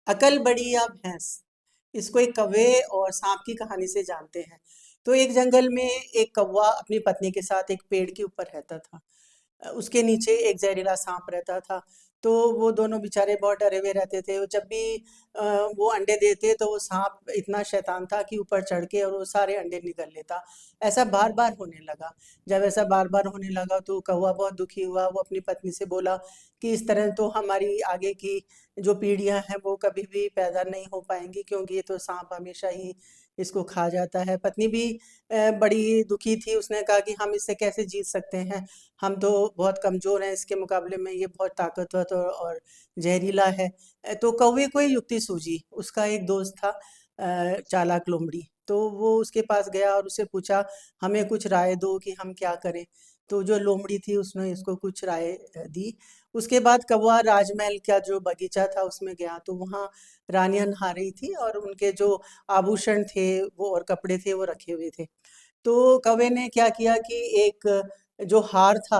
अकल बड़ी या भैंस। इसको एक कौवे और सांप की कहानी से जानते हैं। तो एक जंगल में एक कौवा अपनी पत्नी के साथ एक पेड़ के ऊपर रहता था। उसके नीचे एक जहरीला सांप रहता था। तो वो दोनों बेचारे बहुत डरे हुए रहते थे। वो जब भी अ, वो अंडे देते तो वो सांप इतना शैतान था कि ऊपर चढ़ के और वो सारे अंडे निगल लेता। ऐसा बार बार होने लगा। जब ऐसा बार बार होने लगा तो कौवा बहुत दुखी हुआ। वो अपनी पत्नी से बोला कि इस तरह तो हमारी आगे की जो पीढ़ियां हैं वो कभी भी पैदा नहीं हो पाएंगी, क्योंकि ये तो सांप हमेशा ही इसको खा जाता है। पत्नी भी बड़ी दुखी थी। उसने कहा कि हम इससे कैसे जीत सकते हैं, हम तो बहुत कमज़ोर हैं इसके मुकाबले में, ये बहुत ताकतवर और जहरीला है। तो कौवे को ये युक्ति सूझी। उसका एक दोस्त था चालाक लोमड़ी। तो वो उसके पास गया और उससे पूछा, हमें कुछ राय दो कि हम क्या करें। तो जो लोमड़ी थी उसने इसको कुछ राय दी। उसके बाद कौवा राजमहल का जो बगीचा था उसमें गया। तो वहाँ रानियां नहा रही थी और उनके जो आभूषण थे वो और कपड़े थे वो रखे हुए थे। तो कौवे ने क्या किया कि एक जो हार था,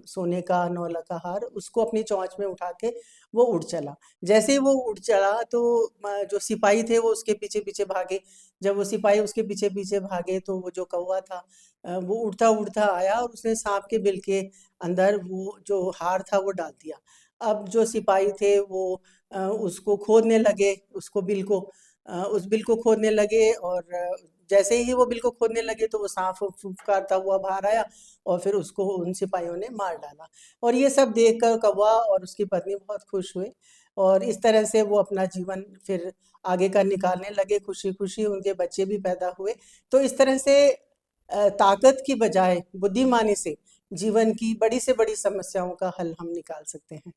सोने का नौला का हार, उसको अपनी चोंच में उठा के वो उड़ चला। जैसे ही वो उड़ चला तो जो सिपाही थे वो उसके पीछे पीछे भागे। जब वो सिपाही उसके पीछे पीछे भागे तो वो जो कौवा था वो उड़ता उड़ता आया और उसने सांप के बिल के अंदर वो जो हार था वो डाल दिया। अब जो सिपाही थे वो उसको खोदने लगे, उसको बिल को उस बिल को खोदने लगे। और जैसे ही वो बिल को खोदने लगे तो वो सांप फुफकारता हुआ बाहर आया और फिर उसको उन सिपाहियों ने मार डाला। और ये सब देखकर कौवा और उसकी पत्नी बहुत खुश हुए और इस तरह से वो अपना जीवन फिर आगे का निकालने लगे खुशी खुशी। उनके बच्चे भी पैदा हुए। तो इस तरह से ताकत की बजाय बुद्धिमानी से जीवन की बड़ी से बड़ी समस्याओं का हल हम निकाल सकते हैं।